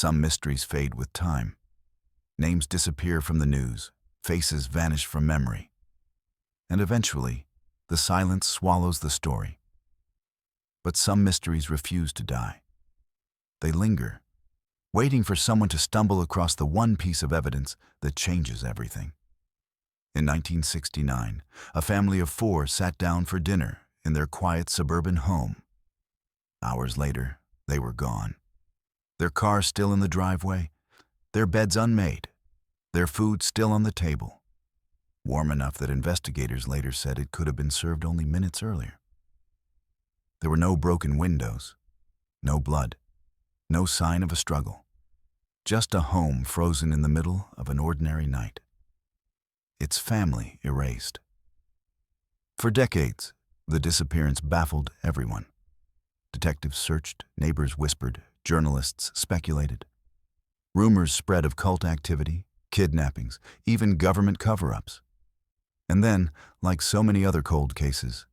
Some mysteries fade with time. Names disappear from the news, faces vanish from memory. And eventually, the silence swallows the story. But some mysteries refuse to die. They linger, waiting for someone to stumble across the one piece of evidence that changes everything. In 1969, a family of 4 sat down for dinner in their quiet suburban home. Hours later, they were gone. Their car still in the driveway, their beds unmade, their food still on the table, warm enough that investigators later said it could have been served only minutes earlier. There were no broken windows, no blood, no sign of a struggle, just a home frozen in the middle of an ordinary night. Its family erased. For decades, the disappearance baffled everyone. Detectives searched, neighbors whispered, journalists speculated. Rumors spread of cult activity, kidnappings, even government cover-ups. And then, like so many other cold cases,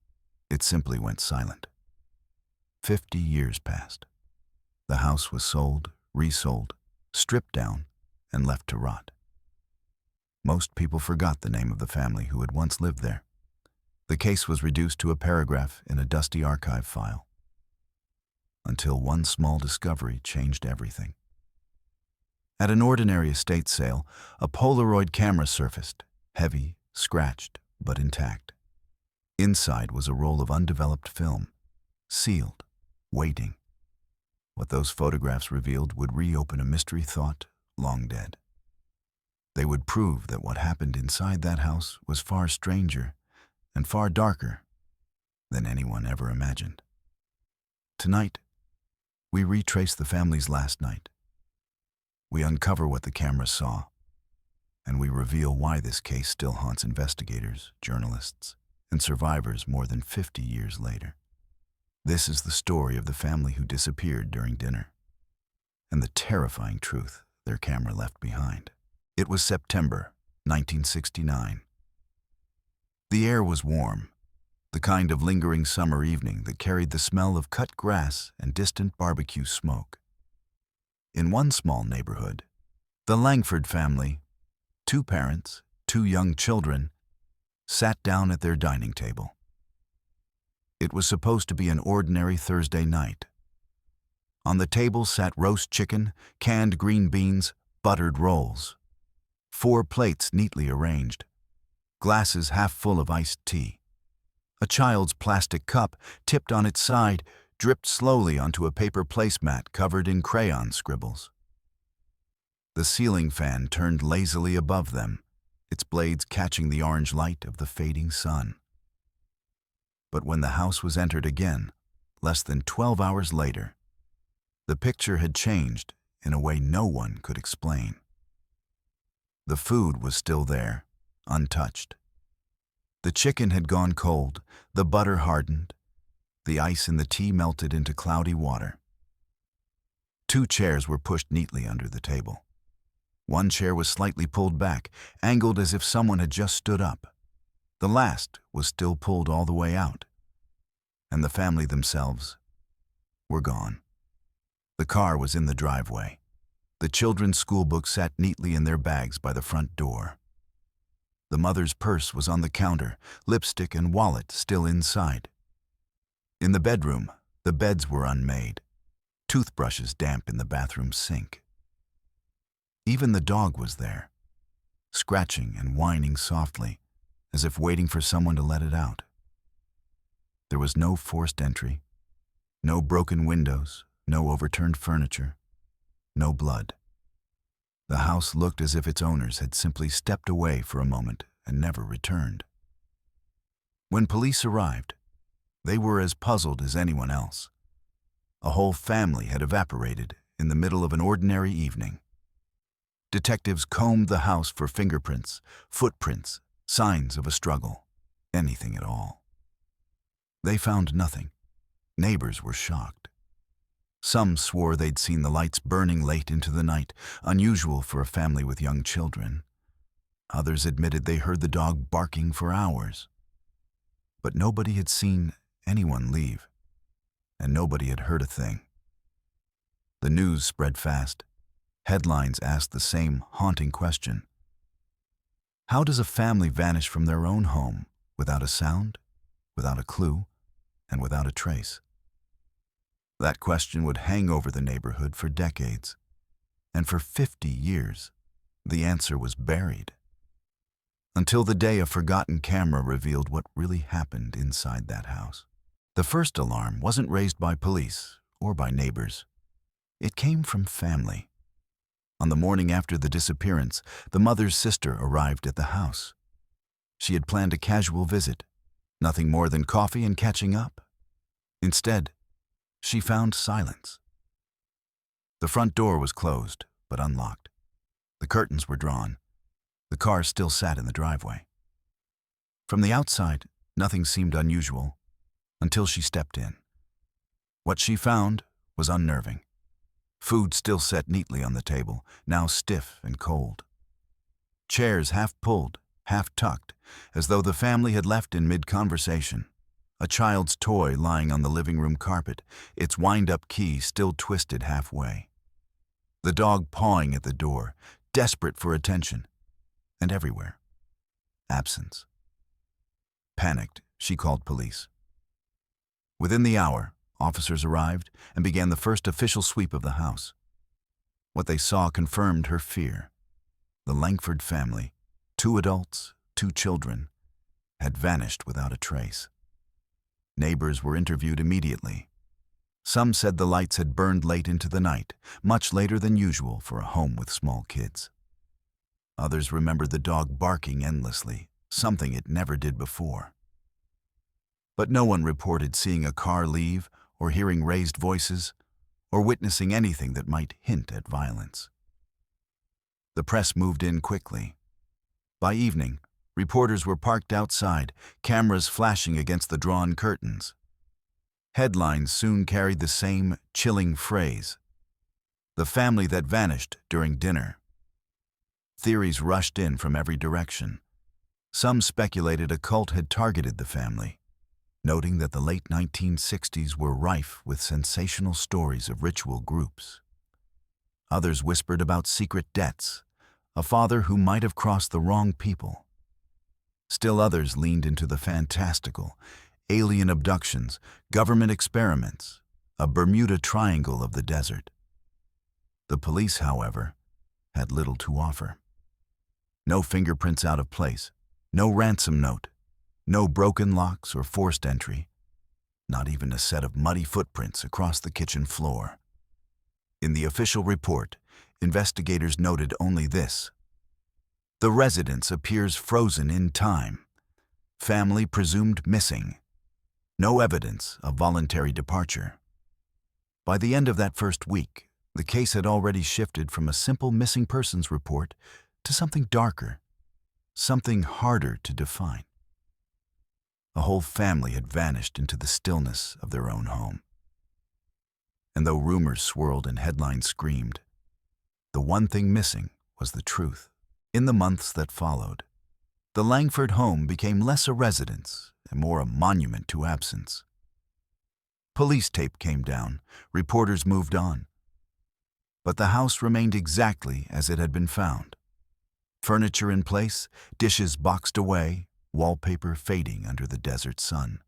it simply went silent. 50 years passed. The house was sold, resold, stripped down, and left to rot. Most people forgot the name of the family who had once lived there. The case was reduced to a paragraph in a dusty archive file. Until one small discovery changed everything. At an ordinary estate sale, a Polaroid camera surfaced, heavy, scratched, but intact. Inside was a roll of undeveloped film, sealed, waiting. What those photographs revealed would reopen a mystery thought long dead. They would prove that what happened inside that house was far stranger and far darker than anyone ever imagined. Tonight, we retrace the family's last night. We uncover what the cameras saw, and we reveal why this case still haunts investigators, journalists, and survivors more than 50 years later. This is the story of the family who disappeared during dinner, and the terrifying truth their camera left behind. It was September 1969. The air was warm, the kind of lingering summer evening that carried the smell of cut grass and distant barbecue smoke. In one small neighborhood, the Langford family, 2 parents, 2 young children, sat down at their dining table. It was supposed to be an ordinary Thursday night. On the table sat roast chicken, canned green beans, buttered rolls. 4 plates neatly arranged, glasses half full of iced tea. A child's plastic cup, tipped on its side, dripped slowly onto a paper placemat covered in crayon scribbles. The ceiling fan turned lazily above them, its blades catching the orange light of the fading sun. But when the house was entered again, less than 12 hours later, the picture had changed in a way no one could explain. The food was still there, untouched. The chicken had gone cold, the butter hardened, the ice in the tea melted into cloudy water. 2 chairs were pushed neatly under the table. One chair was slightly pulled back, angled as if someone had just stood up. The last was still pulled all the way out. And the family themselves were gone. The car was in the driveway. The children's school books sat neatly in their bags by the front door. The mother's purse was on the counter, lipstick and wallet still inside. In the bedroom, the beds were unmade, toothbrushes damp in the bathroom sink. Even the dog was there, scratching and whining softly, as if waiting for someone to let it out. There was no forced entry, no broken windows, no overturned furniture, no blood. The house looked as if its owners had simply stepped away for a moment and never returned. When police arrived, they were as puzzled as anyone else. A whole family had evaporated in the middle of an ordinary evening. Detectives combed the house for fingerprints, footprints, signs of a struggle, anything at all. They found nothing. Neighbors were shocked. Some swore they'd seen the lights burning late into the night, unusual for a family with young children. Others admitted they heard the dog barking for hours. But nobody had seen anyone leave, and nobody had heard a thing. The news spread fast. Headlines asked the same haunting question. How does a family vanish from their own home without a sound, without a clue, and without a trace? That question would hang over the neighborhood for decades, and for 50 years, the answer was buried. Until the day a forgotten camera revealed what really happened inside that house. The first alarm wasn't raised by police or by neighbors. It came from family. On the morning after the disappearance, the mother's sister arrived at the house. She had planned a casual visit, nothing more than coffee and catching up. Instead, she found silence. The front door was closed, but unlocked. The curtains were drawn. The car still sat in the driveway. From the outside, nothing seemed unusual until she stepped in. What she found was unnerving. Food still set neatly on the table, now stiff and cold. Chairs half pulled, half tucked, as though the family had left in mid-conversation. A child's toy lying on the living room carpet, its wind-up key still twisted halfway. The dog pawing at the door, desperate for attention. And everywhere, absence. Panicked, she called police. Within the hour, officers arrived and began the first official sweep of the house. What they saw confirmed her fear. The Langford family, 2 adults, 2 children, had vanished without a trace. Neighbors were interviewed immediately. Some said the lights had burned late into the night, much later than usual for a home with small kids. Others remembered the dog barking endlessly, something it never did before. But no one reported seeing a car leave or hearing raised voices or witnessing anything that might hint at violence. The press moved in quickly. By evening, reporters were parked outside, cameras flashing against the drawn curtains. Headlines soon carried the same chilling phrase: "The family that vanished during dinner." Theories rushed in from every direction. Some speculated a cult had targeted the family, noting that the late 1960s were rife with sensational stories of ritual groups. Others whispered about secret debts, a father who might have crossed the wrong people. Still others leaned into the fantastical, alien abductions, government experiments, a Bermuda Triangle of the desert. The police, however, had little to offer. No fingerprints out of place, no ransom note, no broken locks or forced entry, not even a set of muddy footprints across the kitchen floor. In the official report, investigators noted only this: the residence appears frozen in time. Family presumed missing. No evidence of voluntary departure. By the end of that first week, the case had already shifted from a simple missing persons report to something darker, something harder to define. A whole family had vanished into the stillness of their own home. And though rumors swirled and headlines screamed, the one thing missing was the truth. In the months that followed, the Langford home became less a residence and more a monument to absence. Police tape came down, reporters moved on. But the house remained exactly as it had been found. Furniture in place, dishes boxed away, wallpaper fading under the desert sun.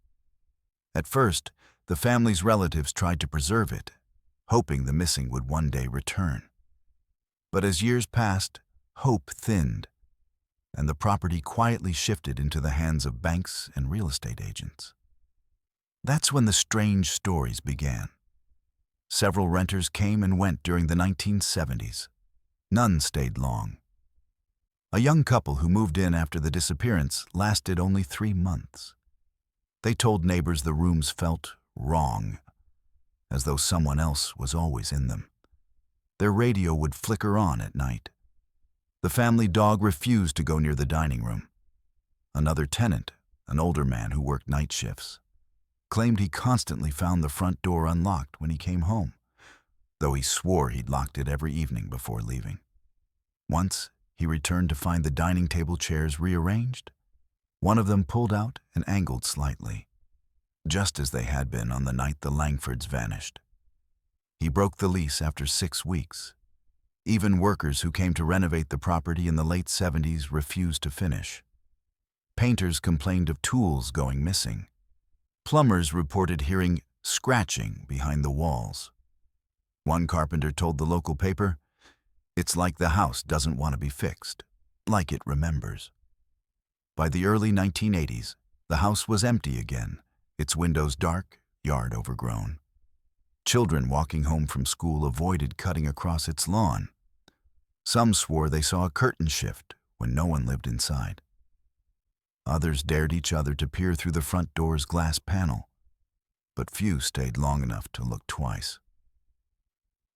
At first, the family's relatives tried to preserve it, hoping the missing would one day return. But as years passed, hope thinned, and the property quietly shifted into the hands of banks and real estate agents. That's when the strange stories began. Several renters came and went during the 1970s. None stayed long. A young couple who moved in after the disappearance lasted only 3 months. They told neighbors the rooms felt wrong, as though someone else was always in them. Their radio would flicker on at night. The family dog refused to go near the dining room. Another tenant, an older man who worked night shifts, claimed he constantly found the front door unlocked when he came home, though he swore he'd locked it every evening before leaving. Once, he returned to find the dining table chairs rearranged, one of them pulled out and angled slightly, just as they had been on the night the Langfords vanished. He broke the lease after 6 weeks, Even workers who came to renovate the property in the late 70s refused to finish. Painters complained of tools going missing. Plumbers reported hearing scratching behind the walls. One carpenter told the local paper, "It's like the house doesn't want to be fixed, like it remembers." By the early 1980s, the house was empty again, its windows dark, yard overgrown. Children walking home from school avoided cutting across its lawn. Some swore they saw a curtain shift when no one lived inside. Others dared each other to peer through the front door's glass panel, but few stayed long enough to look twice.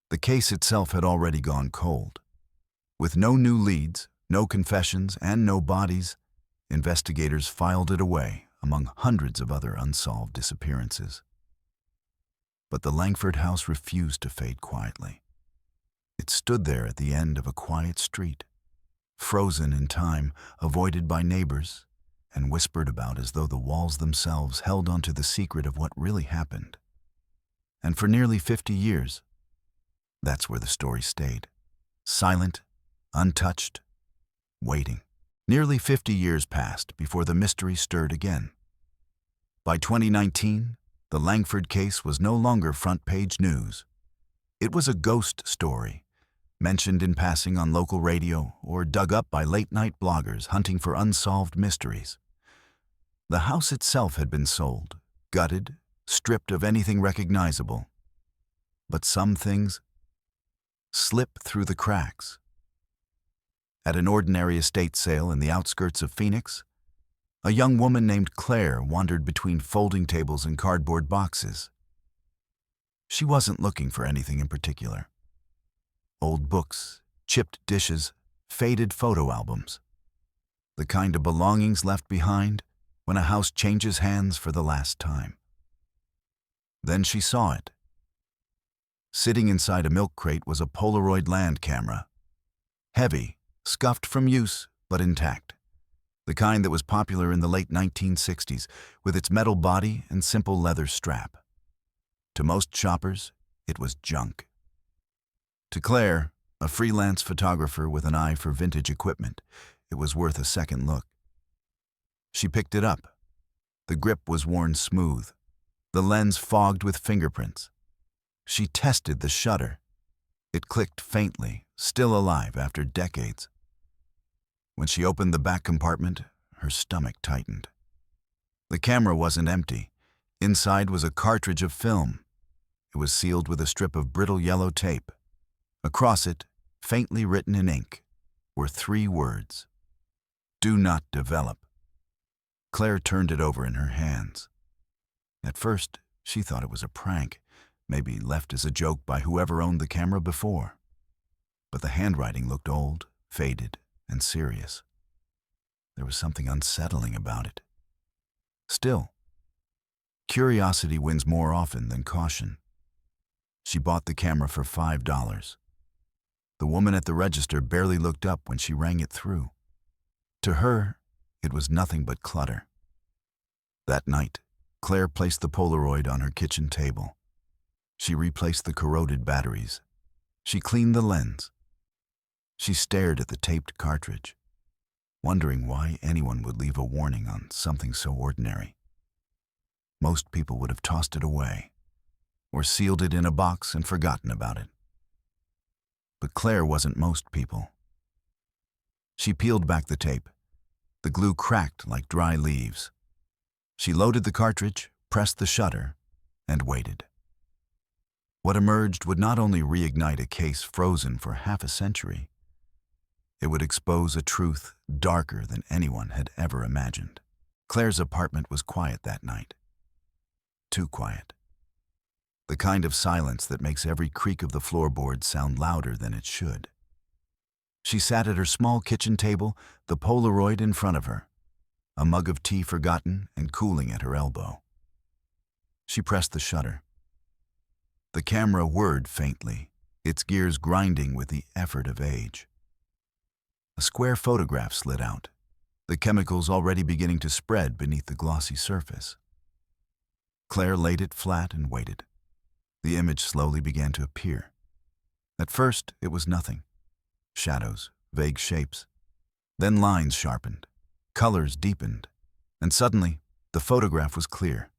The case itself had already gone cold. With no new leads, no confessions, and no bodies, investigators filed it away among hundreds of other unsolved disappearances. But the Langford house refused to fade quietly. It stood there at the end of a quiet street, frozen in time, avoided by neighbors, and whispered about as though the walls themselves held onto the secret of what really happened. And for nearly 50 years, that's where the story stayed. Silent, untouched, waiting. Nearly 50 years passed before the mystery stirred again. By 2019, the Langford case was no longer front-page news. It was a ghost story, mentioned in passing on local radio or dug up by late-night bloggers hunting for unsolved mysteries. The house itself had been sold, gutted, stripped of anything recognizable. But some things slip through the cracks. At an ordinary estate sale in the outskirts of Phoenix, a young woman named Claire wandered between folding tables and cardboard boxes. She wasn't looking for anything in particular. Old books, chipped dishes, faded photo albums. The kind of belongings left behind when a house changes hands for the last time. Then she saw it. Sitting inside a milk crate was a Polaroid land camera. Heavy, scuffed from use, but intact. The kind that was popular in the late 1960s, with its metal body and simple leather strap. To most shoppers, it was junk. To Claire, a freelance photographer with an eye for vintage equipment, it was worth a second look. She picked it up. The grip was worn smooth, the lens fogged with fingerprints. She tested the shutter. It clicked faintly, still alive after decades. When she opened the back compartment, her stomach tightened. The camera wasn't empty. Inside was a cartridge of film. It was sealed with a strip of brittle yellow tape. Across it, faintly written in ink, were 3 words: "Do not develop." Claire turned it over in her hands. At first, she thought it was a prank, maybe left as a joke by whoever owned the camera before. But the handwriting looked old, faded, and serious. There was something unsettling about it. Still, curiosity wins more often than caution. She bought the camera for $5. The woman at the register barely looked up when she rang it through. To her, it was nothing but clutter. That night, Claire placed the Polaroid on her kitchen table. She replaced the corroded batteries. She cleaned the lens. She stared at the taped cartridge, wondering why anyone would leave a warning on something so ordinary. Most people would have tossed it away, or sealed it in a box and forgotten about it. But Claire wasn't most people. She peeled back the tape. The glue cracked like dry leaves. She loaded the cartridge, pressed the shutter, and waited. What emerged would not only reignite a case frozen for half a century, it would expose a truth darker than anyone had ever imagined. Claire's apartment was quiet that night. Too quiet. The kind of silence that makes every creak of the floorboards sound louder than it should. She sat at her small kitchen table, the Polaroid in front of her, a mug of tea forgotten and cooling at her elbow. She pressed the shutter. The camera whirred faintly, its gears grinding with the effort of age. A square photograph slid out, the chemicals already beginning to spread beneath the glossy surface. Claire laid it flat and waited. The image slowly began to appear. At first, it was nothing. shadows, vague shapes. Then lines sharpened, colors deepened, and suddenly the photograph was clear.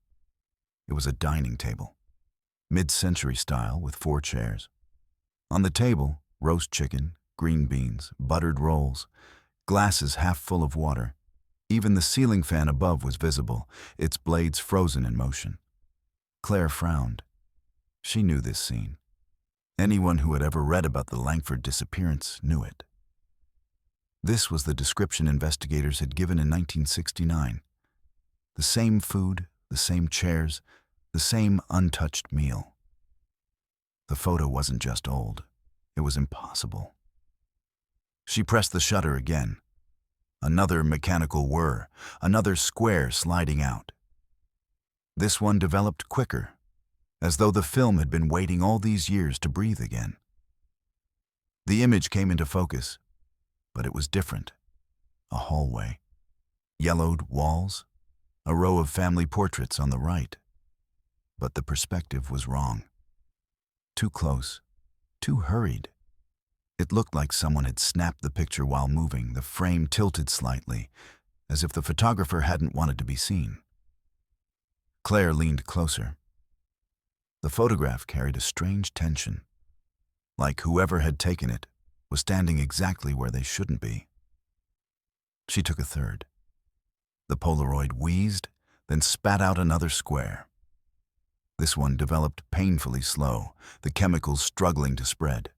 It was a dining table, mid-century style with 4 chairs. On the table, roast chicken, green beans, buttered rolls, glasses half full of water. Even the ceiling fan above was visible, its blades frozen in motion. Claire frowned. She knew this scene. Anyone who had ever read about the Langford disappearance knew it. This was the description investigators had given in 1969. The same food, the same chairs, the same untouched meal. The photo wasn't just old, it was impossible. She pressed the shutter again. Another mechanical whir, another square sliding out. This one developed quicker, as though the film had been waiting all these years to breathe again. The image came into focus, but it was different. A hallway, yellowed walls, a row of family portraits on the right. But the perspective was wrong. Too close, too hurried. It looked like someone had snapped the picture while moving, the frame tilted slightly, as if the photographer hadn't wanted to be seen. Claire leaned closer. The photograph carried a strange tension, like whoever had taken it was standing exactly where they shouldn't be. She took a third. The Polaroid wheezed, then spat out another square. This one developed painfully slow, the chemicals struggling to spread.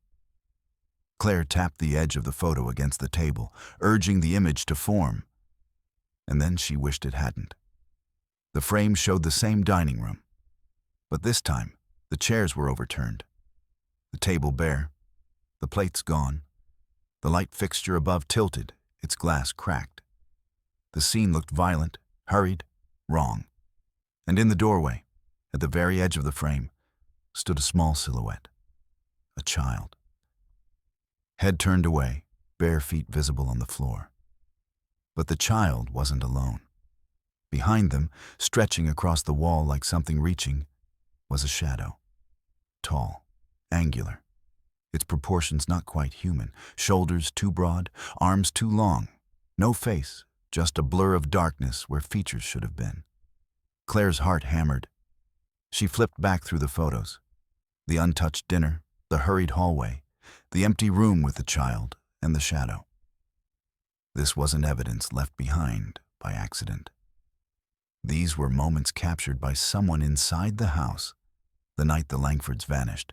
Claire tapped the edge of the photo against the table, urging the image to form. And then she wished it hadn't. The frame showed the same dining room, but this time the chairs were overturned. The table bare, the plates gone, the light fixture above tilted, its glass cracked. The scene looked violent, hurried, wrong. And in the doorway, at the very edge of the frame, stood a small silhouette, a child. Head turned away, bare feet visible on the floor. But the child wasn't alone. Behind them, stretching across the wall like something reaching, was a shadow. Tall, angular, its proportions not quite human, shoulders too broad, arms too long, no face, just a blur of darkness where features should have been. Claire's heart hammered. She flipped back through the photos. The untouched dinner, the hurried hallway, the empty room with the child and the shadow. This wasn't evidence left behind by accident. These were moments captured by someone inside the house the night the Langfords vanished.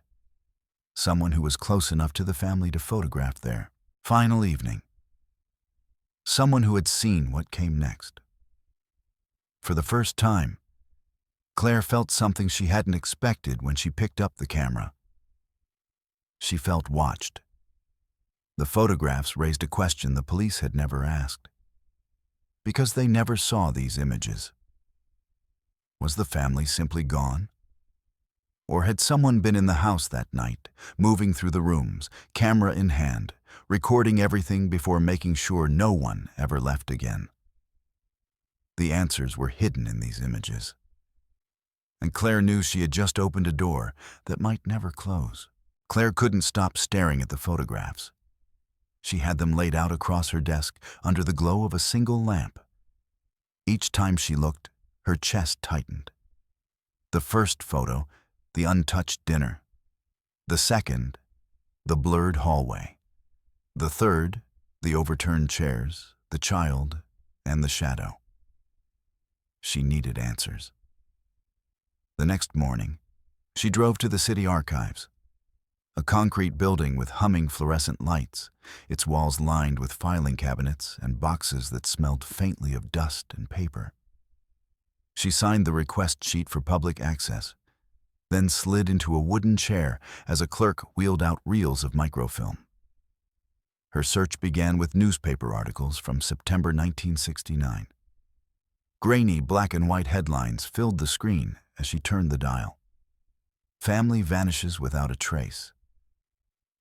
Someone who was close enough to the family to photograph their final evening. Someone who had seen what came next. For the first time, Claire felt something she hadn't expected when she picked up the camera. She felt watched. The photographs raised a question the police had never asked, because they never saw these images. Was the family simply gone? Or had someone been in the house that night, moving through the rooms, camera in hand, recording everything before making sure no one ever left again? The answers were hidden in these images. And Claire knew she had just opened a door that might never close. Claire couldn't stop staring at the photographs. She had them laid out across her desk under the glow of a single lamp. Each time she looked, her chest tightened. The first photo, the untouched dinner. The second, the blurred hallway. The third, the overturned chairs, the child, and the shadow. She needed answers. The next morning, she drove to the city archives. A concrete building with humming fluorescent lights, its walls lined with filing cabinets and boxes that smelled faintly of dust and paper. She signed the request sheet for public access, then slid into a wooden chair as a clerk wheeled out reels of microfilm. Her search began with newspaper articles from September 1969. Grainy black and white headlines filled the screen as she turned the dial. Family vanishes without a trace.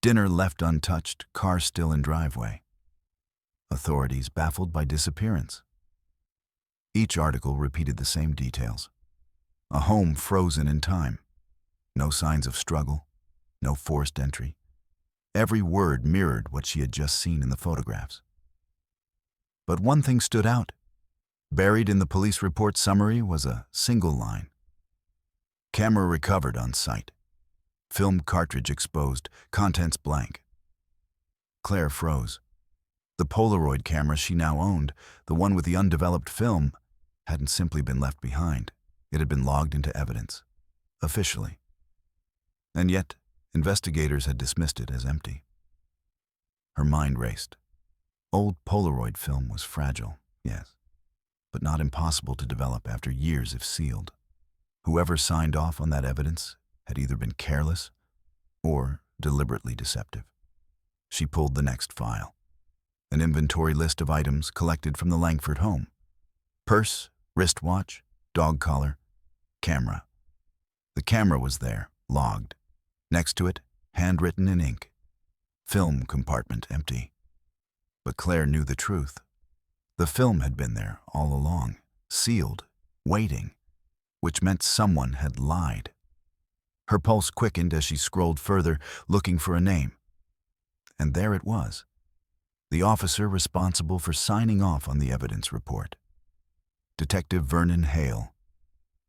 Dinner left untouched, car still in driveway. Authorities baffled by disappearance. Each article repeated the same details. A home frozen in time. No signs of struggle, no forced entry. Every word mirrored what she had just seen in the photographs. But one thing stood out. Buried in the police report summary was a single line. Camera recovered on site. Film cartridge exposed, contents blank. Claire froze. The Polaroid camera she now owned, the one with the undeveloped film, hadn't simply been left behind. It had been logged into evidence, officially. And yet, investigators had dismissed it as empty. Her mind raced. Old Polaroid film was fragile, yes, but not impossible to develop after years if sealed. Whoever signed off on that evidence had either been careless or deliberately deceptive. She pulled the next file. An inventory list of items collected from the Langford home. Purse, wristwatch, dog collar, camera. The camera was there, logged. Next to it, handwritten in ink. Film compartment empty. But Claire knew the truth. The film had been there all along, sealed, waiting, which meant someone had lied. Her pulse quickened as she scrolled further, looking for a name. And there it was. The officer responsible for signing off on the evidence report. Detective Vernon Hale,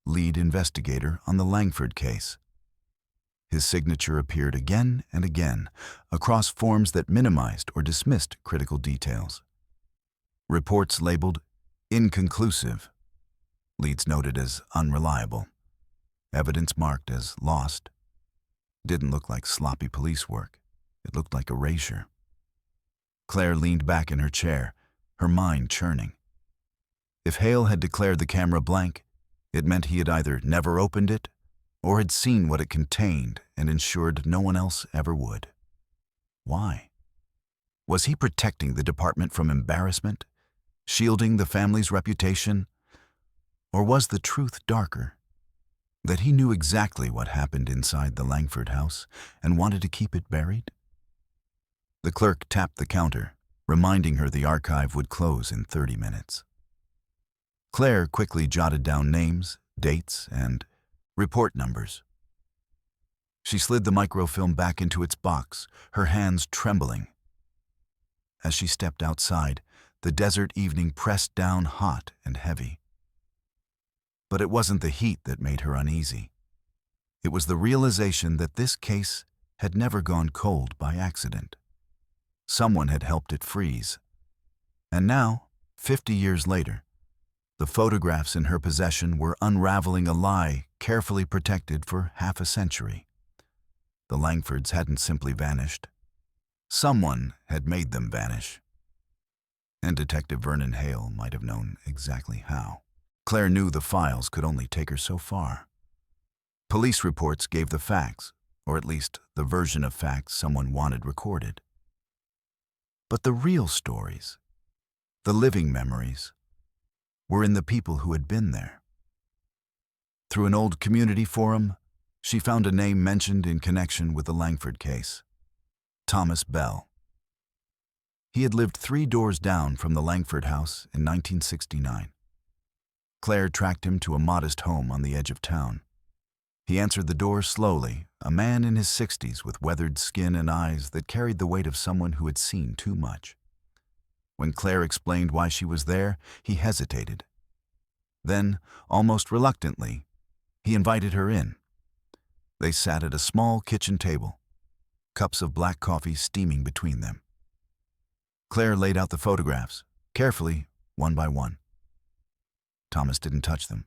lead investigator on the Langford case. His signature appeared again and again, across forms that minimized or dismissed critical details. Reports labeled inconclusive, leads noted as unreliable, evidence marked as lost. Didn't look like sloppy police work. It looked like erasure. Claire leaned back in her chair, her mind churning. If Hale had declared the camera blank, it meant he had either never opened it or had seen what it contained and ensured no one else ever would. Why? Was he protecting the department from embarrassment, shielding the family's reputation? Or was the truth darker? That he knew exactly what happened inside the Langford house and wanted to keep it buried? The clerk tapped the counter, reminding her the archive would close in 30 minutes. Claire quickly jotted down names, dates, and report numbers. She slid the microfilm back into its box, her hands trembling. As she stepped outside, the desert evening pressed down hot and heavy. But it wasn't the heat that made her uneasy. It was the realization that this case had never gone cold by accident. Someone had helped it freeze. And now, 50 years later, the photographs in her possession were unraveling a lie carefully protected for half a century. The Langfords hadn't simply vanished. Someone had made them vanish. And Detective Vernon Hale might have known exactly how. Claire knew the files could only take her so far. Police reports gave the facts, or at least the version of facts someone wanted recorded. But the real stories, the living memories, were in the people who had been there. Through an old community forum, she found a name mentioned in connection with the Langford case: Thomas Bell. He had lived 3 doors down from the Langford house in 1969. Claire tracked him to a modest home on the edge of town. He answered the door slowly, a man in his 60s with weathered skin and eyes that carried the weight of someone who had seen too much. When Claire explained why she was there, he hesitated. Then, almost reluctantly, he invited her in. They sat at a small kitchen table, cups of black coffee steaming between them. Claire laid out the photographs, carefully, one by one. Thomas didn't touch them.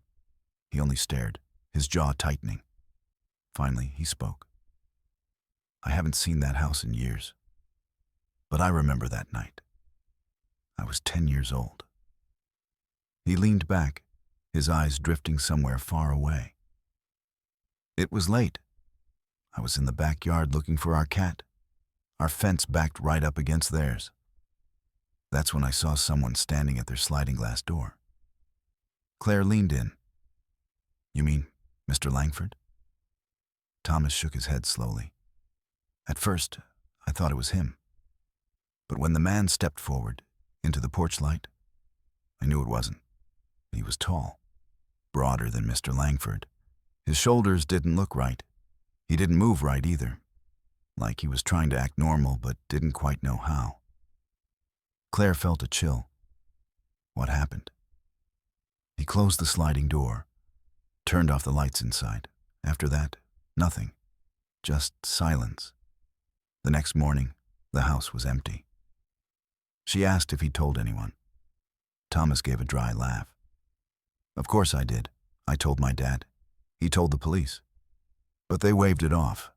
He only stared, his jaw tightening. Finally, he spoke. "I haven't seen that house in years, but I remember that night. I was 10 years old." He leaned back, his eyes drifting somewhere far away. "It was late. I was in the backyard looking for our cat. Our fence backed right up against theirs. That's when I saw someone standing at their sliding glass door." Claire leaned in. "You mean Mr. Langford?" Thomas shook his head slowly. "At first, I thought it was him. But when the man stepped forward, into the porch light, I knew it wasn't. He was tall, broader than Mr. Langford. His shoulders didn't look right. He didn't move right either. like he was trying to act normal but didn't quite know how. Claire felt a chill. What happened? He closed the sliding door, turned off the lights inside. After that, nothing. Just silence. The next morning, the house was empty. She asked if he told anyone. Thomas gave a dry laugh. Of course I did. I told my dad. He told the police. But they waved it off.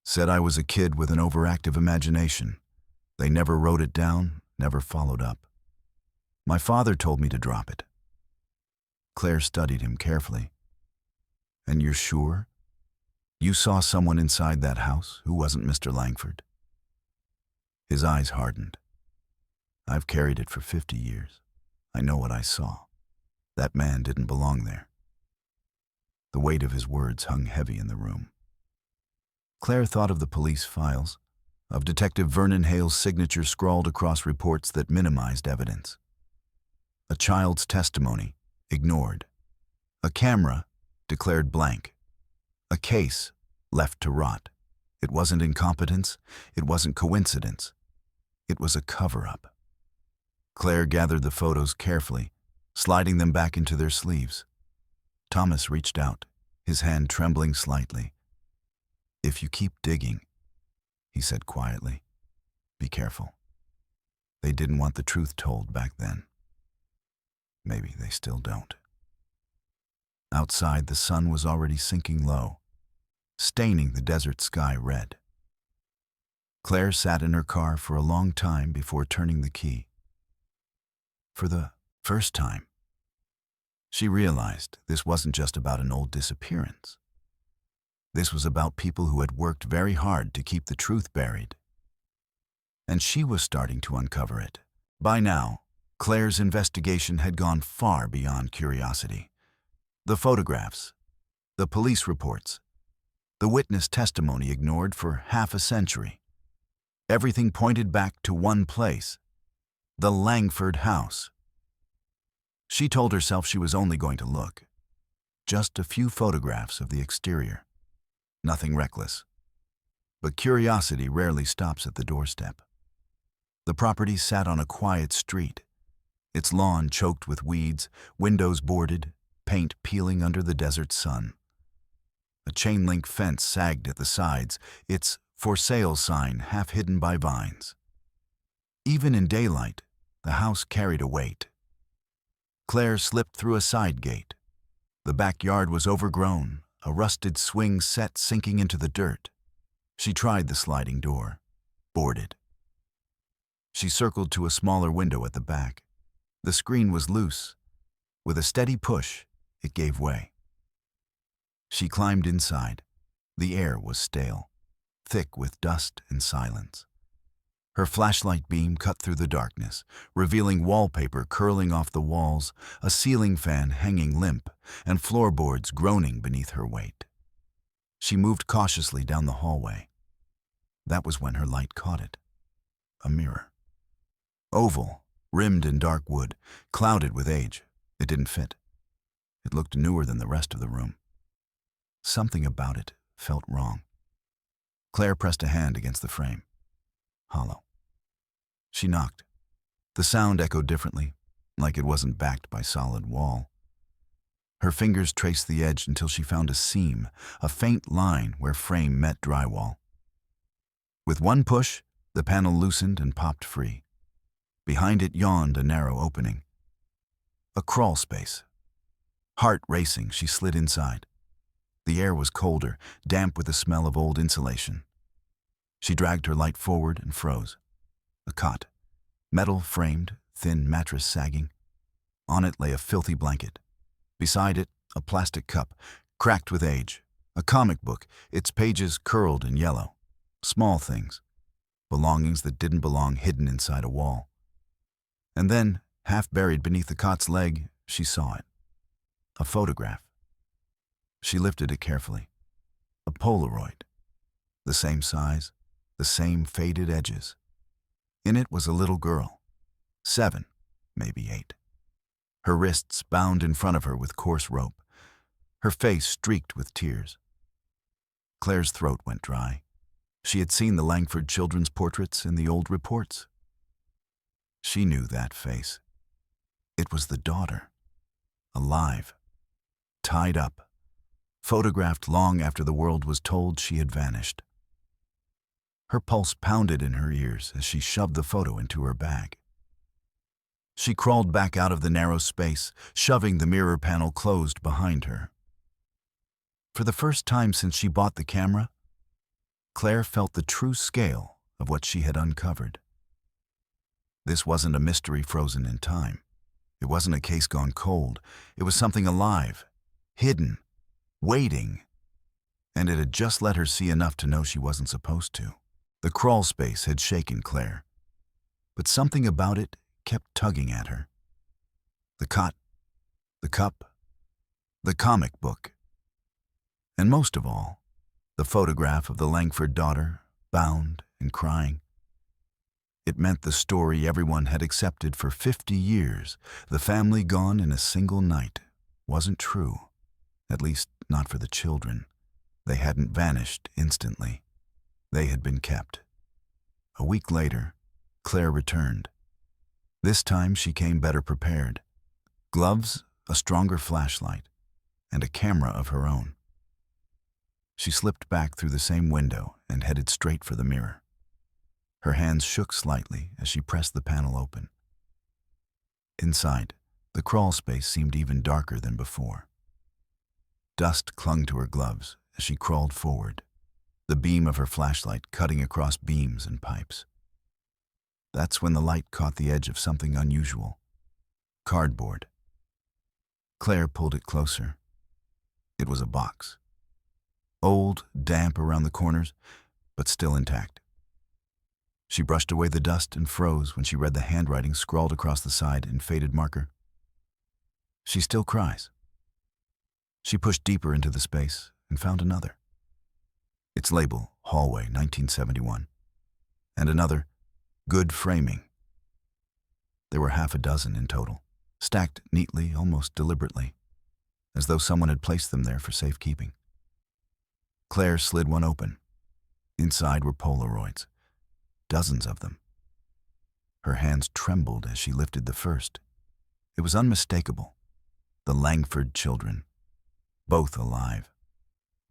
Said I was a kid with an overactive imagination. They never wrote it down, never followed up. My father told me to drop it. Claire studied him carefully. And you're sure? You saw someone inside that house who wasn't Mr. Langford? His eyes hardened. I've carried it for 50 years. I know what I saw. That man didn't belong there. The weight of his words hung heavy in the room. Claire thought of the police files, of Detective Vernon Hale's signature scrawled across reports that minimized evidence. A child's testimony, ignored. A camera, declared blank. A case, left to rot. It wasn't incompetence, it wasn't coincidence. It was a cover-up. Claire gathered the photos carefully, sliding them back into their sleeves. Thomas reached out, his hand trembling slightly. If you keep digging, he said quietly, be careful. They didn't want the truth told back then. Maybe they still don't. Outside, the sun was already sinking low, staining the desert sky red. Claire sat in her car for a long time before turning the key. For the first time, she realized this wasn't just about an old disappearance. This was about people who had worked very hard to keep the truth buried. And she was starting to uncover it. By now, Claire's investigation had gone far beyond curiosity. The photographs, the police reports, the witness testimony ignored for half a century. Everything pointed back to one place, the Langford house. She told herself she was only going to look. Just a few photographs of the exterior. Nothing reckless. But curiosity rarely stops at the doorstep. The property sat on a quiet street, its lawn choked with weeds, windows boarded, paint peeling under the desert sun. A chain-link fence sagged at the sides, its "For Sale" sign half hidden by vines. Even in daylight, the house carried a weight. Claire slipped through a side gate. The backyard was overgrown, a rusted swing set sinking into the dirt. She tried the sliding door, boarded. She circled to a smaller window at the back. The screen was loose. With a steady push, it gave way. She climbed inside. The air was stale, thick with dust and silence. Her flashlight beam cut through the darkness, revealing wallpaper curling off the walls, a ceiling fan hanging limp, and floorboards groaning beneath her weight. She moved cautiously down the hallway. That was when her light caught it. A mirror. Oval, rimmed in dark wood, clouded with age. It didn't fit. It looked newer than the rest of the room. Something about it felt wrong. Claire pressed a hand against the frame. Hollow. She knocked. The sound echoed differently, like it wasn't backed by solid wall. Her fingers traced the edge until she found a seam, a faint line where frame met drywall. With one push, the panel loosened and popped free. Behind it yawned a narrow opening. A crawl space. Heart racing, she slid inside. The air was colder, damp with the smell of old insulation. She dragged her light forward and froze. A cot. Metal framed, thin mattress sagging. On it lay a filthy blanket. Beside it, a plastic cup, cracked with age. A comic book, its pages curled and yellow. Small things. Belongings that didn't belong hidden inside a wall. And then, half buried beneath the cot's leg, she saw it. A photograph. She lifted it carefully. A Polaroid. The same size, the same faded edges. In it was a little girl. 7, maybe 8. Her wrists bound in front of her with coarse rope. Her face streaked with tears. Claire's throat went dry. She had seen the Langford children's portraits in the old reports. She knew that face. It was the daughter, alive, tied up, photographed long after the world was told she had vanished. Her pulse pounded in her ears as she shoved the photo into her bag. She crawled back out of the narrow space, shoving the mirror panel closed behind her. For the first time since she bought the camera, Claire felt the true scale of what she had uncovered. This wasn't a mystery frozen in time. It wasn't a case gone cold. It was something alive, hidden, waiting, and it had just let her see enough to know she wasn't supposed to. The crawl space had shaken Claire, but something about it kept tugging at her. The cot, the cup, the comic book, and most of all, the photograph of the Langford daughter, bound and crying. It meant the story everyone had accepted for 50 years, the family gone in a single night, wasn't true, at least not for the children. They hadn't vanished instantly. They had been kept. A week later, Claire returned. This time she came better prepared. Gloves, a stronger flashlight, and a camera of her own. She slipped back through the same window and headed straight for the mirror. Her hands shook slightly as she pressed the panel open. Inside, the crawl space seemed even darker than before. Dust clung to her gloves as she crawled forward, the beam of her flashlight cutting across beams and pipes. That's when the light caught the edge of something unusual. Cardboard. Claire pulled it closer. It was a box. Old, damp around the corners, but still intact. She brushed away the dust and froze when she read the handwriting scrawled across the side in faded marker. She still cries. She pushed deeper into the space and found another. Its label, Hallway 1971, and another, Good Framing. There were half a dozen in total, stacked neatly, almost deliberately, as though someone had placed them there for safekeeping. Claire slid one open. Inside were Polaroids, dozens of them. Her hands trembled as she lifted the first. It was unmistakable. The Langford children, both alive,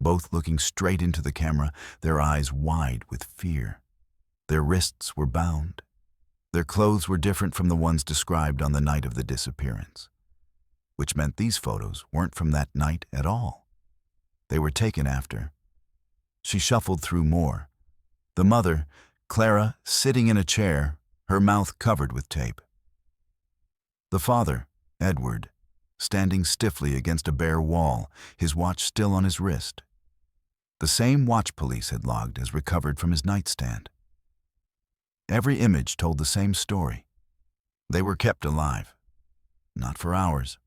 both looking straight into the camera, their eyes wide with fear. Their wrists were bound. Their clothes were different from the ones described on the night of the disappearance, which meant these photos weren't from that night at all. They were taken after. She shuffled through more. The mother, Clara, sitting in a chair, her mouth covered with tape. The father, Edward, standing stiffly against a bare wall, his watch still on his wrist. The same watch police had logged as recovered from his nightstand. Every image told the same story. They were kept alive. Not for hours,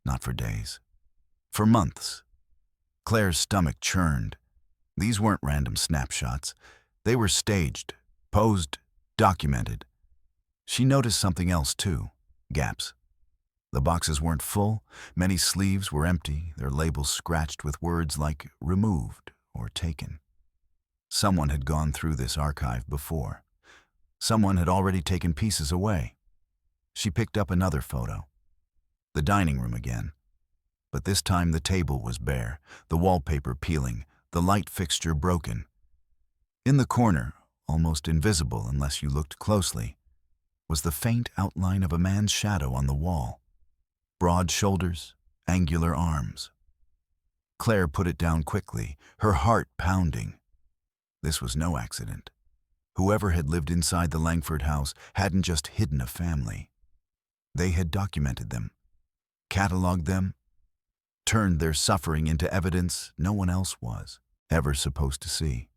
not for days, for months. Claire's stomach churned. These weren't random snapshots. They were staged, posed, documented. She noticed something else too, gaps. The boxes weren't full, many sleeves were empty, their labels scratched with words like removed or taken. Someone had gone through this archive before. Someone had already taken pieces away. She picked up another photo. The dining room again. But this time the table was bare, the wallpaper peeling, the light fixture broken. In the corner, almost invisible unless you looked closely, was the faint outline of a man's shadow on the wall. Broad shoulders, angular arms. Claire put it down quickly, her heart pounding. This was no accident. Whoever had lived inside the Langford house hadn't just hidden a family. They had documented them, cataloged them, turned their suffering into evidence no one else was ever supposed to see.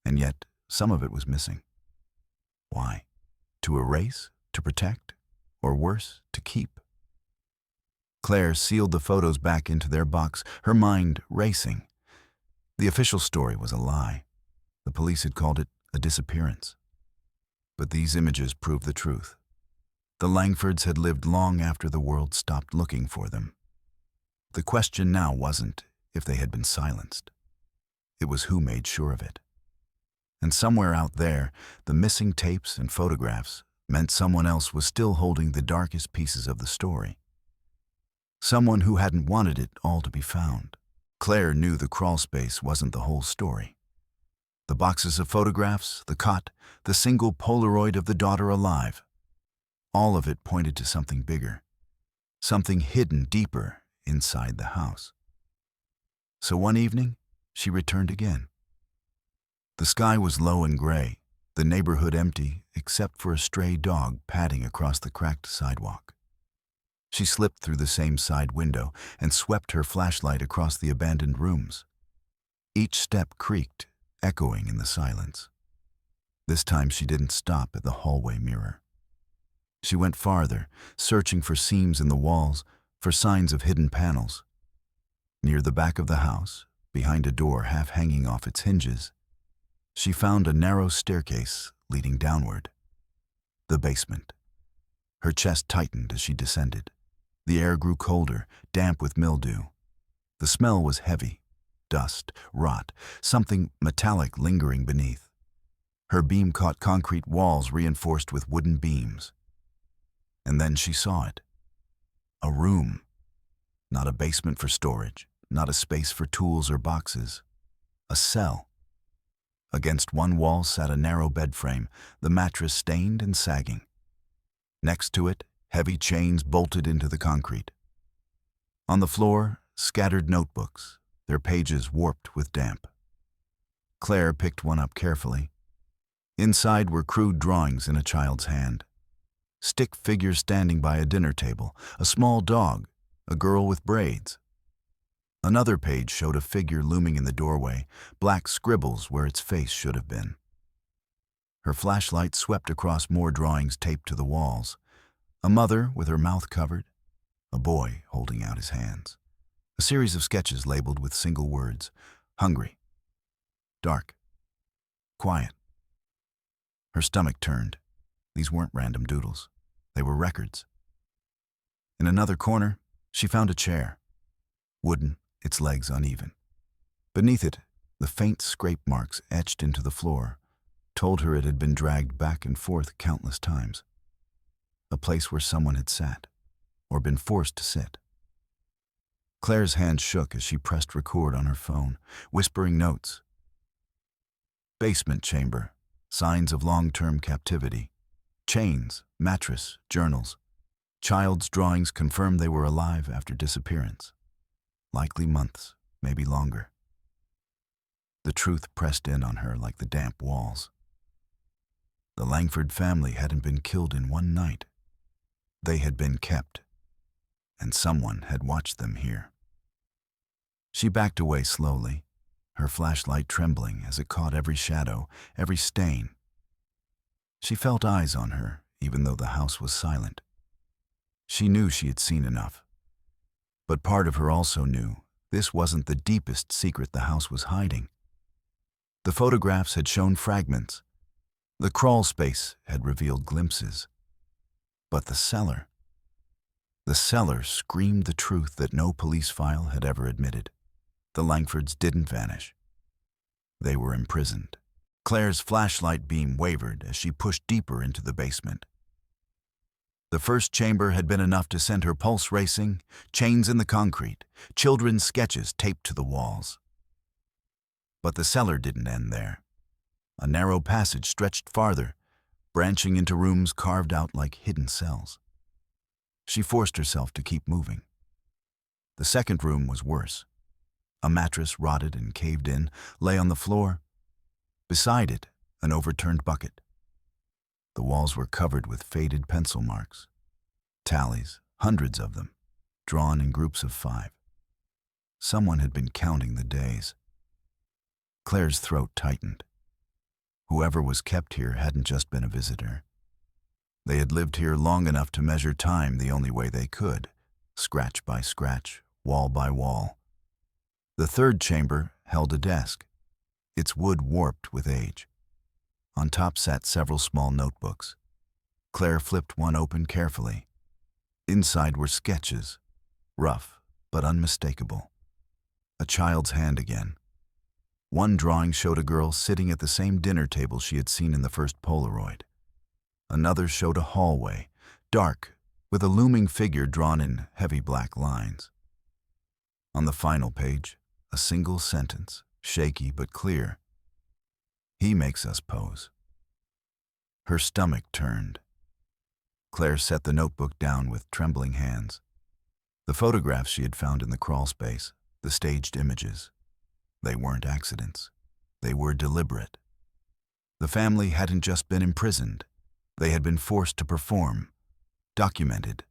And yet, some of it was missing. Why? To erase? To protect? Or worse, to keep? Claire sealed the photos back into their box, her mind racing. The official story was a lie. The police had called it a disappearance. But these images proved the truth. The Langfords had lived long after the world stopped looking for them. The question now wasn't if they had been silenced. It was who made sure of it. And somewhere out there, the missing tapes and photographs meant someone else was still holding the darkest pieces of the story. Someone who hadn't wanted it all to be found. Claire knew the crawl space wasn't the whole story. The boxes of photographs, the cot, the single Polaroid of the daughter alive. All of it pointed to something bigger, something hidden deeper inside the house. So one evening, she returned again. The sky was low and gray, the neighborhood empty except for a stray dog padding across the cracked sidewalk. She slipped through the same side window and swept her flashlight across the abandoned rooms. Each step creaked, echoing in the silence. This time she didn't stop at the hallway mirror. She went farther, searching for seams in the walls, for signs of hidden panels. Near the back of the house, behind a door half hanging off its hinges, she found a narrow staircase leading downward. The basement. Her chest tightened as she descended. The air grew colder, damp with mildew. The smell was heavy. Dust, rot, something metallic lingering beneath. Her beam caught concrete walls reinforced with wooden beams. And then she saw it. A room. Not a basement for storage, not a space for tools or boxes. A cell. Against one wall sat a narrow bed frame, the mattress stained and sagging. Next to it, heavy chains bolted into the concrete. On the floor, scattered notebooks, their pages warped with damp. Claire picked one up carefully. Inside were crude drawings in a child's hand. Stick figures standing by a dinner table, a small dog, a girl with braids. Another page showed a figure looming in the doorway, black scribbles where its face should have been. Her flashlight swept across more drawings taped to the walls. A mother with her mouth covered, a boy holding out his hands. A series of sketches labeled with single words: hungry, dark, quiet. Her stomach turned. These weren't random doodles. They were records. In another corner, she found a chair. Wooden, its legs uneven. Beneath it, the faint scrape marks etched into the floor told her it had been dragged back and forth countless times. A place where someone had sat, or been forced to sit. Claire's hand shook as she pressed record on her phone, whispering notes. Basement chamber, signs of long-term captivity. Chains, mattress, journals. Child's drawings confirmed they were alive after disappearance. Likely months, maybe longer. The truth pressed in on her like the damp walls. The Langford family hadn't been killed in one night. They had been kept, and someone had watched them here. She backed away slowly, her flashlight trembling as it caught every shadow, every stain. She felt eyes on her, even though the house was silent. She knew she had seen enough. But part of her also knew this wasn't the deepest secret the house was hiding. The photographs had shown fragments. The crawl space had revealed glimpses. But the cellar screamed the truth that no police file had ever admitted. The Langfords didn't vanish. They were imprisoned. Claire's flashlight beam wavered as she pushed deeper into the basement. The first chamber had been enough to send her pulse racing, chains in the concrete, children's sketches taped to the walls. But the cellar didn't end there. A narrow passage stretched farther, branching into rooms carved out like hidden cells. She forced herself to keep moving. The second room was worse. A mattress, rotted and caved in, lay on the floor. Beside it, an overturned bucket. The walls were covered with faded pencil marks. Tallies, hundreds of them, drawn in groups of 5. Someone had been counting the days. Claire's throat tightened. Whoever was kept here hadn't just been a visitor. They had lived here long enough to measure time the only way they could, scratch by scratch, wall by wall. The third chamber held a desk, its wood warped with age. On top sat several small notebooks. Claire flipped one open carefully. Inside were sketches, rough but unmistakable. A child's hand again. One drawing showed a girl sitting at the same dinner table she had seen in the first Polaroid. Another showed a hallway, dark, with a looming figure drawn in heavy black lines. On the final page, a single sentence, shaky but clear. "He makes us pose." Her stomach turned. Claire set the notebook down with trembling hands. The photographs she had found in the crawl space, the staged images, they weren't accidents. They were deliberate. The family hadn't just been imprisoned. They had been forced to perform, documented,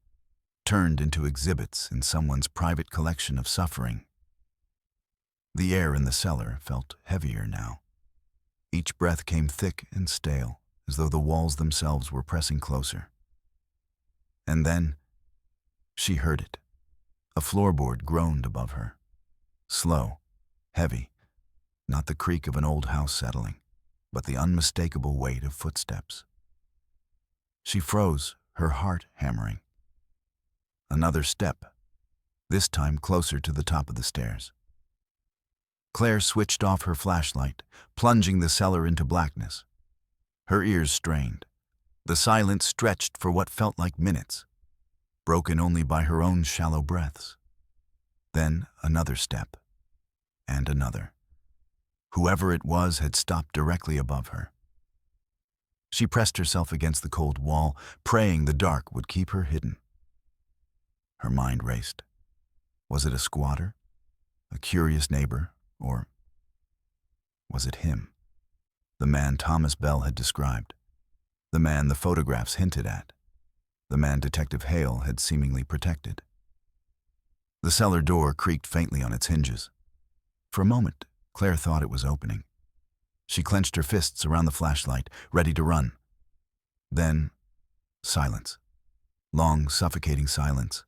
turned into exhibits in someone's private collection of suffering. The air in the cellar felt heavier now. Each breath came thick and stale, as though the walls themselves were pressing closer. And then, she heard it. A floorboard groaned above her. Slow, heavy, not the creak of an old house settling, but the unmistakable weight of footsteps. She froze, her heart hammering. Another step, this time closer to the top of the stairs. Claire switched off her flashlight, plunging the cellar into blackness. Her ears strained. The silence stretched for what felt like minutes, broken only by her own shallow breaths. Then another step, and another. Whoever it was had stopped directly above her. She pressed herself against the cold wall, praying the dark would keep her hidden. Her mind raced. Was it a squatter? A curious neighbor? Or was it him? The man Thomas Bell had described. The man the photographs hinted at. The man Detective Hale had seemingly protected. The cellar door creaked faintly on its hinges. For a moment, Claire thought it was opening. She clenched her fists around the flashlight, ready to run. Then, silence. Long, suffocating silence.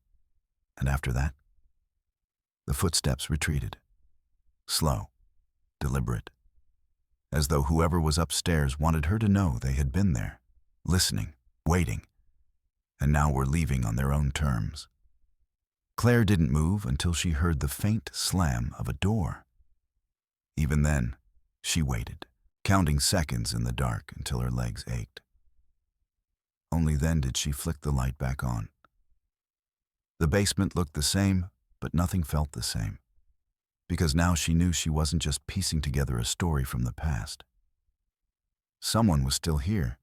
And after that, the footsteps retreated. Slow, deliberate, as though whoever was upstairs wanted her to know they had been there, listening, waiting, and now were leaving on their own terms. Claire didn't move until she heard the faint slam of a door. Even then, she waited, counting seconds in the dark until her legs ached. Only then did she flick the light back on. The basement looked the same, but nothing felt the same. Because now she knew she wasn't just piecing together a story from the past. Someone was still here,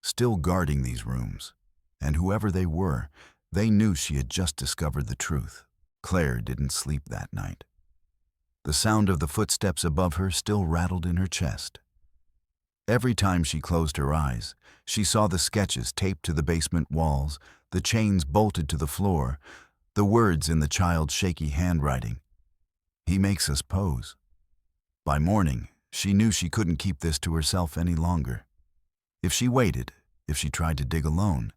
still guarding these rooms, and whoever they were, they knew she had just discovered the truth. Claire didn't sleep that night. The sound of the footsteps above her still rattled in her chest. Every time she closed her eyes, she saw the sketches taped to the basement walls, the chains bolted to the floor, the words in the child's shaky handwriting. "He makes us pose." By morning, she knew she couldn't keep this to herself any longer. If she waited, if she tried to dig alone,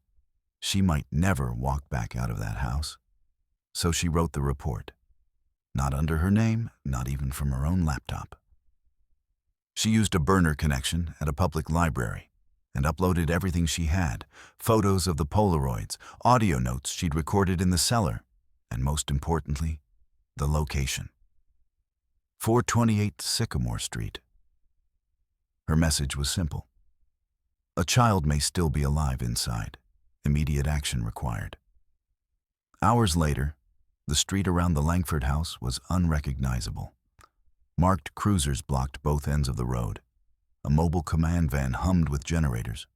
she might never walk back out of that house. So she wrote the report. Not under her name, not even from her own laptop. She used a burner connection at a public library and uploaded everything she had, photos of the Polaroids, audio notes she'd recorded in the cellar, and most importantly, the location. 428 Sycamore Street. Her message was simple. A child may still be alive inside. Immediate action required. Hours later, the street around the Langford house was unrecognizable. Marked cruisers blocked both ends of the road. A mobile command van hummed with generators.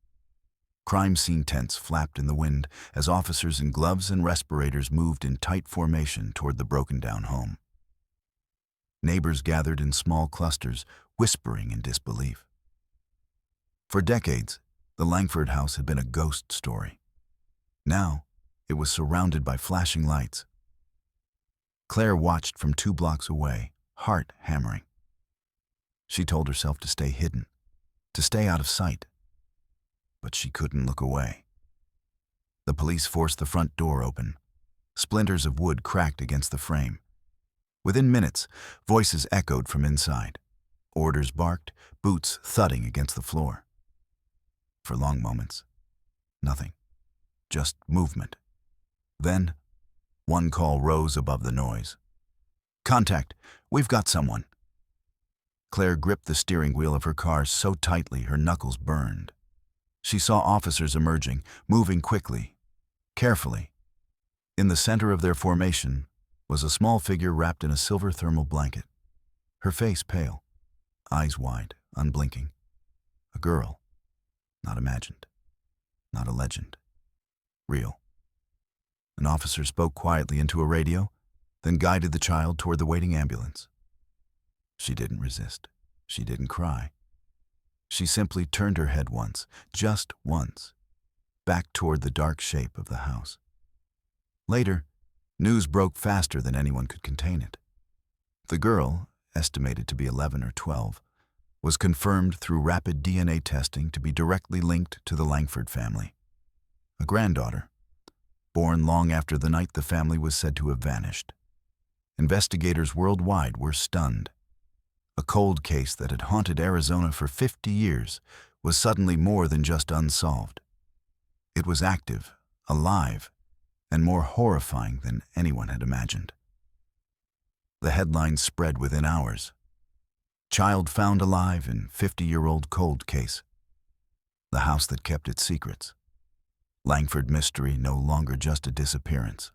Crime scene tents flapped in the wind as officers in gloves and respirators moved in tight formation toward the broken-down home. Neighbors gathered in small clusters, whispering in disbelief. For decades, the Langford house had been a ghost story. Now, it was surrounded by flashing lights. Claire watched from 2 blocks away, heart hammering. She told herself to stay hidden, to stay out of sight. But she couldn't look away. The police forced the front door open. Splinters of wood cracked against the frame. Within minutes, voices echoed from inside. Orders barked, boots thudding against the floor. For long moments, nothing. Just movement. Then, one call rose above the noise. "Contact! We've got someone!" Claire gripped the steering wheel of her car so tightly her knuckles burned. She saw officers emerging, moving quickly, carefully. In the center of their formation was a small figure wrapped in a silver thermal blanket, her face pale, eyes wide, unblinking. A girl, not imagined, not a legend, real. An officer spoke quietly into a radio, then guided the child toward the waiting ambulance. She didn't resist. She didn't cry. She simply turned her head once, just once, back toward the dark shape of the house. Later, news broke faster than anyone could contain it. The girl, estimated to be 11 or 12, was confirmed through rapid DNA testing to be directly linked to the Langford family. A granddaughter, born long after the night the family was said to have vanished. Investigators worldwide were stunned. A cold case that had haunted Arizona for 50 years was suddenly more than just unsolved. It was active, alive, and more horrifying than anyone had imagined. The headlines spread within hours. Child found alive in 50-year-old cold case. The house that kept its secrets. Langford mystery no longer just a disappearance.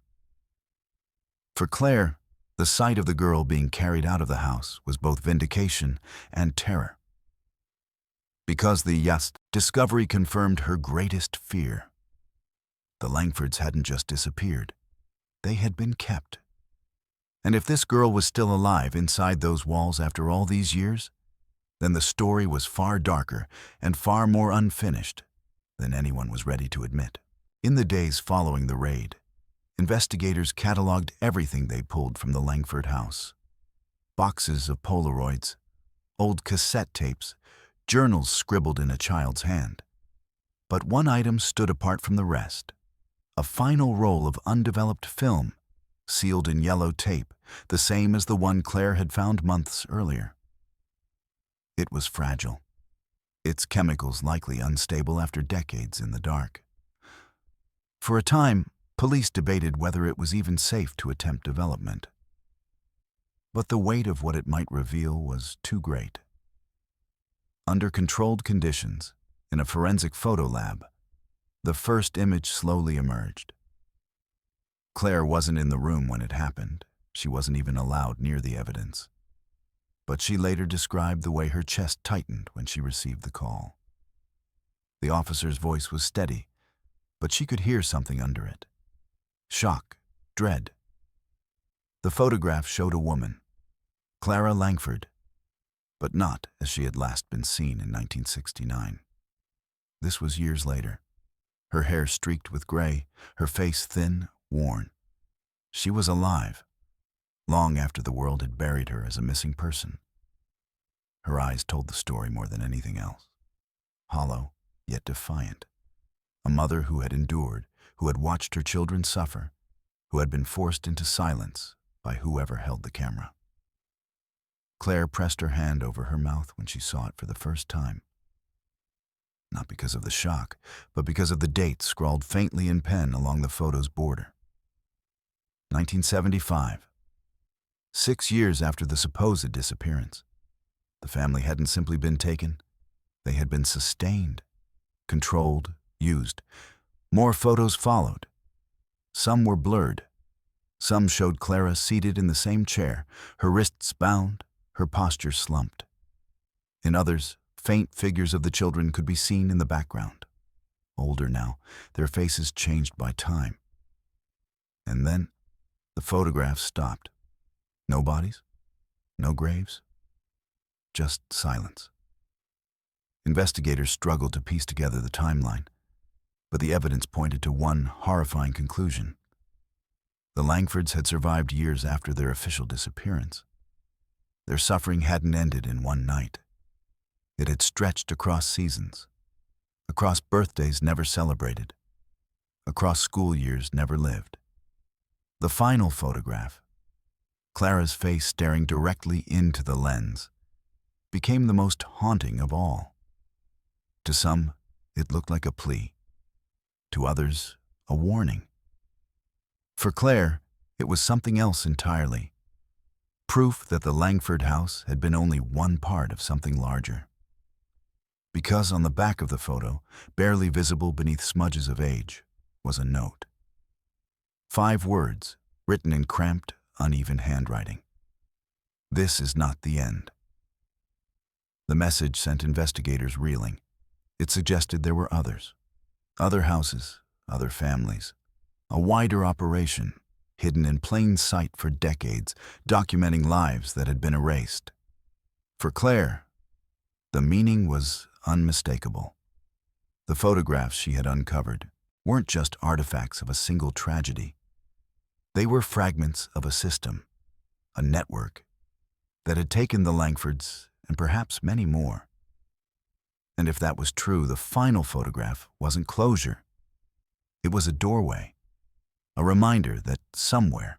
For Claire, the sight of the girl being carried out of the house was both vindication and terror. Because the discovery confirmed her greatest fear. The Langfords hadn't just disappeared. They had been kept. And if this girl was still alive inside those walls after all these years, then the story was far darker and far more unfinished than anyone was ready to admit. In the days following the raid, investigators cataloged everything they pulled from the Langford house. Boxes of Polaroids, old cassette tapes, journals scribbled in a child's hand. But one item stood apart from the rest. A final roll of undeveloped film, sealed in yellow tape, the same as the one Claire had found months earlier. It was fragile, its chemicals likely unstable after decades in the dark. For a time, police debated whether it was even safe to attempt development. But the weight of what it might reveal was too great. Under controlled conditions, in a forensic photo lab, the first image slowly emerged. Claire wasn't in the room when it happened. She wasn't even allowed near the evidence. But she later described the way her chest tightened when she received the call. The officer's voice was steady, but she could hear something under it. Shock, dread. The photograph showed a woman, Clara Langford, but not as she had last been seen in 1969. This was years later. Her hair streaked with gray, her face thin, worn. She was alive, long after the world had buried her as a missing person. Her eyes told the story more than anything else. Hollow, yet defiant. A mother who had endured, who had watched her children suffer, who had been forced into silence by whoever held the camera. Claire pressed her hand over her mouth when she saw it for the first time. Not because of the shock, but because of the date scrawled faintly in pen along the photo's border. 1975. 6 years after the supposed disappearance. The family hadn't simply been taken. They had been sustained, controlled, used. More photos followed. Some were blurred. Some showed Clara seated in the same chair, her wrists bound, her posture slumped. In others, faint figures of the children could be seen in the background. Older now, their faces changed by time. And then, the photographs stopped. No bodies, no graves, just silence. Investigators struggled to piece together the timeline, but the evidence pointed to one horrifying conclusion. The Langfords had survived years after their official disappearance. Their suffering hadn't ended in one night. It had stretched across seasons, across birthdays never celebrated, across school years never lived. The final photograph, Clara's face staring directly into the lens, became the most haunting of all. To some, it looked like a plea. To others, a warning. For Claire, it was something else entirely. proof that the Langford house had been only one part of something larger. Because on the back of the photo, barely visible beneath smudges of age, was a note. 5 words, written in cramped, uneven handwriting. "This is not the end." The message sent investigators reeling. It suggested there were others. Other houses, other families. A wider operation, hidden in plain sight for decades, documenting lives that had been erased. For Claire, the meaning was unmistakable. The photographs she had uncovered weren't just artifacts of a single tragedy. They were fragments of a system, a network, that had taken the Langfords and perhaps many more. And if that was true, the final photograph wasn't closure. It was a doorway, a reminder that somewhere,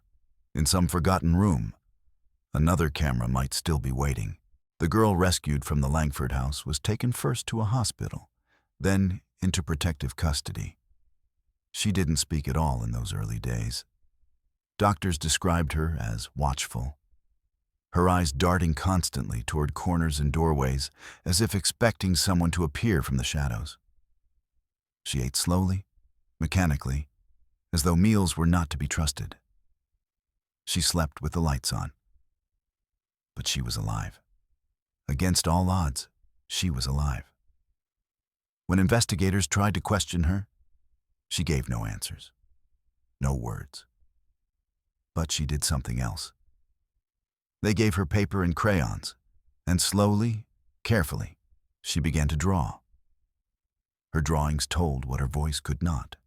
in some forgotten room, another camera might still be waiting. The girl rescued from the Langford house was taken first to a hospital, then into protective custody. She didn't speak at all in those early days. Doctors described her as watchful, her eyes darting constantly toward corners and doorways as if expecting someone to appear from the shadows. She ate slowly, mechanically, as though meals were not to be trusted. She slept with the lights on. But she was alive. Against all odds, she was alive. When investigators tried to question her, she gave no answers, no words. But she did something else. They gave her paper and crayons, and slowly, carefully, she began to draw. Her drawings told what her voice could not.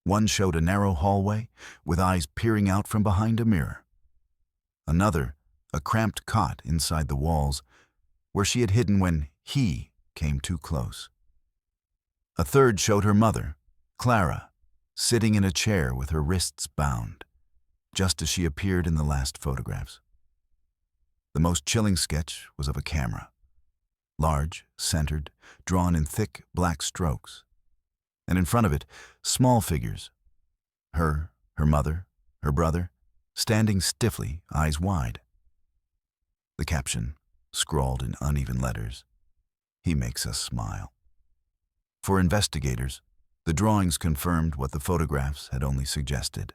One showed a narrow hallway with eyes peering out from behind a mirror. Another, a cramped cot inside the walls, where she had hidden when he came too close. A third showed her mother, Clara, sitting in a chair with her wrists bound, just as she appeared in the last photographs. The most chilling sketch was of a camera, large, centered, drawn in thick black strokes, and in front of it, small figures, her mother, her brother, standing stiffly, eyes wide. The caption, scrawled in uneven letters, "He makes us smile." For investigators, the drawings confirmed what the photographs had only suggested.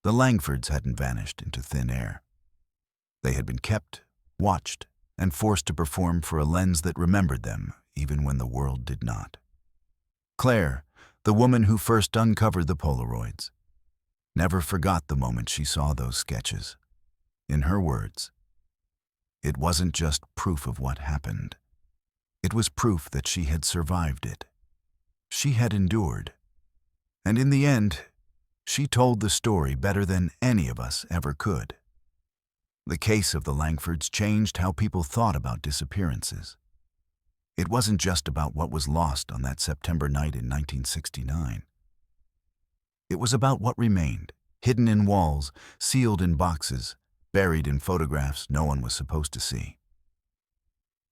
The Langfords hadn't vanished into thin air. They had been kept, watched, and forced to perform for a lens that remembered them even when the world did not. Claire, the woman who first uncovered the Polaroids, never forgot the moment she saw those sketches. In her words, it wasn't just proof of what happened. It was proof that she had survived it. She had endured. And in the end, she told the story better than any of us ever could. The case of the Langfords changed how people thought about disappearances. It wasn't just about what was lost on that September night in 1969. It was about what remained, hidden in walls, sealed in boxes, buried in photographs no one was supposed to see.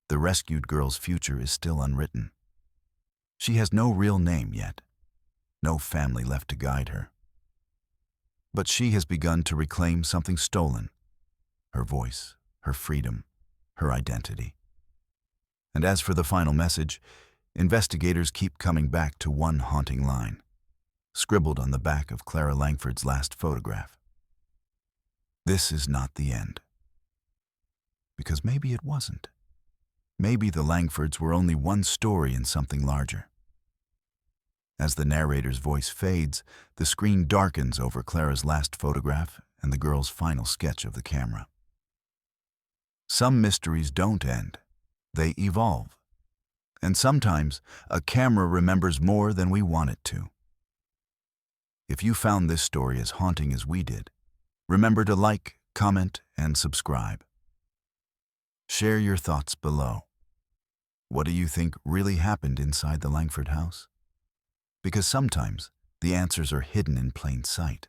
The rescued girl's future is still unwritten. She has no real name yet, no family left to guide her. But she has begun to reclaim something stolen: her voice, her freedom, her identity. And as for the final message, investigators keep coming back to one haunting line, scribbled on the back of Clara Langford's last photograph. This is not the end. Because maybe it wasn't. Maybe the Langfords were only one story in something larger. As the narrator's voice fades, the screen darkens over Clara's last photograph and the girl's final sketch of the camera. Some mysteries don't end. They evolve. And sometimes, a camera remembers more than we want it to. If you found this story as haunting as we did, remember to like, comment, and subscribe. Share your thoughts below. What do you think really happened inside the Langford house? Because sometimes the answers are hidden in plain sight.